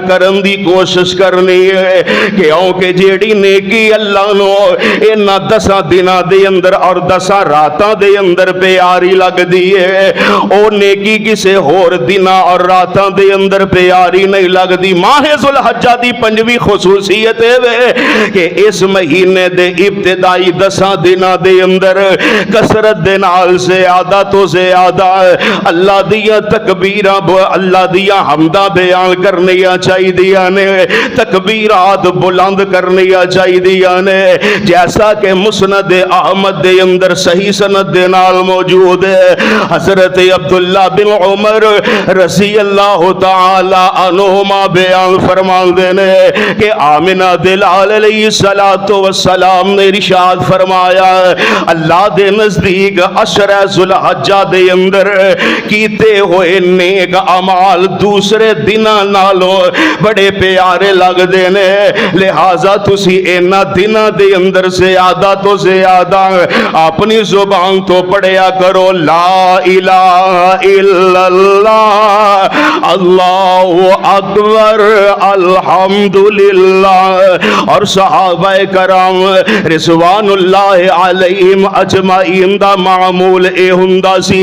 کرن دی کوشش کرنی ہے کہ جیڑی نیکی اللہ نو اینا 10 دناں دے اندر اور 10 راتاں دے اندر پیاری لگ دی ہے، او نیکی کسے ہور دناں اور راتاں دے اندر پیاری نہیں لگ دی۔ ماہ ذوالحجہ دی 5ویں خصوصیت ہے کہ اس مہینے دے ابتدائی 10 دناں دے اندر کثرت دے نال زیادہ تو زیادہ اللہ دیاں تکبیراں اللہ دیاں حمداں بیان کرنی چاہیے نے، تکبیرات بلند کرنی چاہیے نے، جیسا کہ مسند احمد دے اندر صحیح سند دے نال موجود ہے۔ حضرت عبداللہ بن عمر رضی اللہ تعالی عنہما بیان فرماندے نے کہ آمنہ دلال علیہ السلام نے ارشاد فرمایا اللہ دے نزدیک عشرہ ذوالحجہ دے اندر کیتے ہوئے نیک اعمال دوسرے دناں نالوں بڑے پیارے لگ دینے، لہذا تسی اینا دناں دے اندر زیادہ تو زیادہ اپنی زبان تو پڑھیا کرو لا الہ الا اللہ اللہ اکبر الحمدللہ۔ اور صحابہ کرام رضوان اللہ علیہم اجمعین دا معمول اے ہوندا سی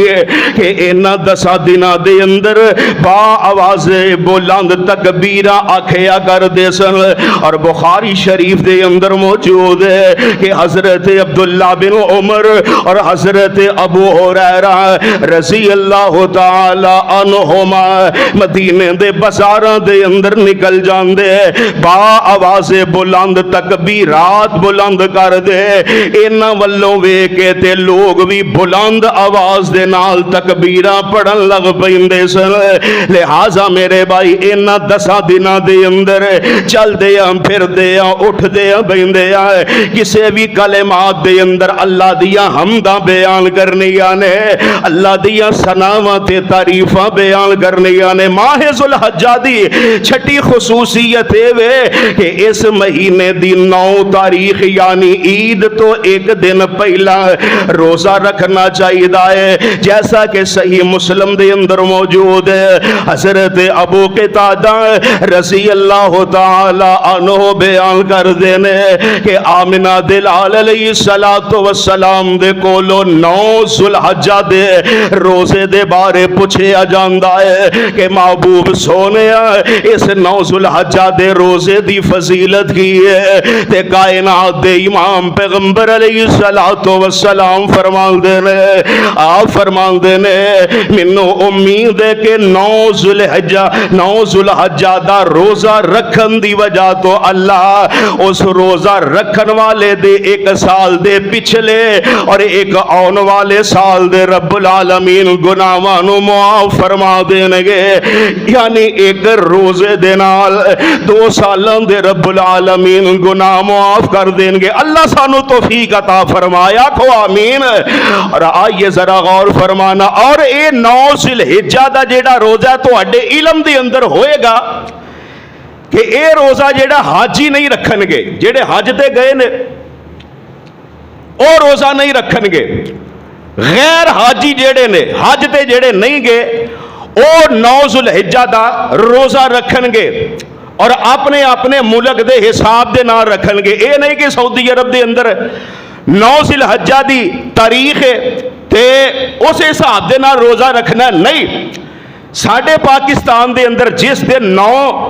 کہ اینا 10 دناں دے اندر با آواز بلند تکبیرہ آکھیا کر دے سن۔ اور بخاری شریف دے اندر موجود ہے کہ حضرت عبداللہ بن عمر اور حضرت ابو ہریرہ رضی اللہ تعالی عنہما مدینے دے بازاراں دے اندر نکل جاندے با آواز بلند تکبیرات بلند کر دے، انہاں والوں ویکھ کے تے لوگ بھی بلند آواز دے نال تکبیراں پڑھن لگ پیندے سن۔ لہذا میرے بھائی اینا 10 دناں دے اندر چل دیا پھر دیا اٹھ دیا بیندیا کسے بھی کلمات دے اندر اللہ دیا حمدہ بیان کرنیاں نے، اللہ دیا ثناواں تے تعریفاں بیان کرنیاں نے۔ ماہ ذوالحجہ دی چھٹی خصوصیت ہے کہ اس مہینے دی 9 تاریخ یعنی عید تو ایک دن پہلا روزہ رکھنا چاہیے جیسا کہ صحیح مسلم دے اندر موجود ہے۔ حضرت ابو قتادہ رضی اللہ تعالی عنہ بیان کر دینے کہ آمنہ دلال علیہ السلام دے کولو 9 ذوالحجہ دے روزے دے بارے پوچھے جاندا ہے کہ محبوب سونے اس 9 ذوالحجہ دے روزے دی فضیلت کی ہے تے کائنات دے امام پیغمبر علیہ السلام فرمان دینے آپ فرمان دینے منو امید ہے کہ 9 ذوالحجہ دا روزہ رکھن دی وجہ تو اللہ اس روزہ رکھن والے دے ایک سال دے پچھلے اور ایک آن والے سال دے رب العالمین گناہاں نو معاف فرما دین گے، یعنی ایک روزے دے نال 2 سالاں دے رب العالمین گناہ معاف کر دین گے۔ اللہ سانو توفیق عطا فرمایا کھو آمین۔ اور آئیے ذرا غور فرمانا اور اے 9 ذوالحجہ دا جیڑا روزہ تو اڈے علم دے اندر ہوئے گا کہ اے روزہ جیڑا حاجی نہیں رکھن گے، جیڑے حج تے گئے نے او روزہ نہیں رکھن گے، غیر حاجی جیڑے نے حج تے جیڑے نہیں گئے او 9 ذوالحجہ دا روزہ رکھن گے اور اپنے اپنے ملک دے حساب دے نال رکھن گے۔ اے نہیں کہ سعودی عرب دے اندر 9 ذوالحجہ دی تاریخ ہے تے اس حساب دے نال روزہ رکھنا نہیں۔ ساڈے پاکستان دے اندر جس دن 9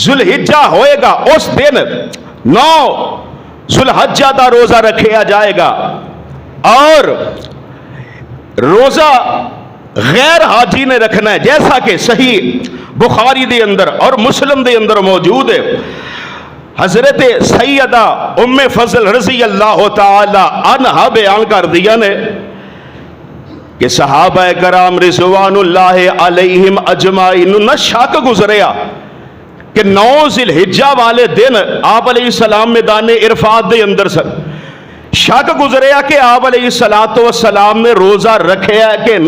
ذوالحجہ ہوئے گا اس دن 9 ذوالحجہ دا روزہ رکھیا جائے گا اور روزہ غیر حاجی نے رکھنا ہے جیسا کہ صحیح بخاری دے اندر اور مسلم دے اندر موجود ہے۔ حضرت سیدہ ام فضل رضی اللہ تعالی عنہا بیان کر دیا نے کہ صحابہ کرام رضوان اللہ علیہم اجمعین نہ شک گزریا کہ 9 ذوالحجہ والے دن آپ علیہ السلام میدان عرفات دے اندر سن، شک گزریا کہ آپ علیہ السلام نے روزہ رکھیا ہے کہ نہیں۔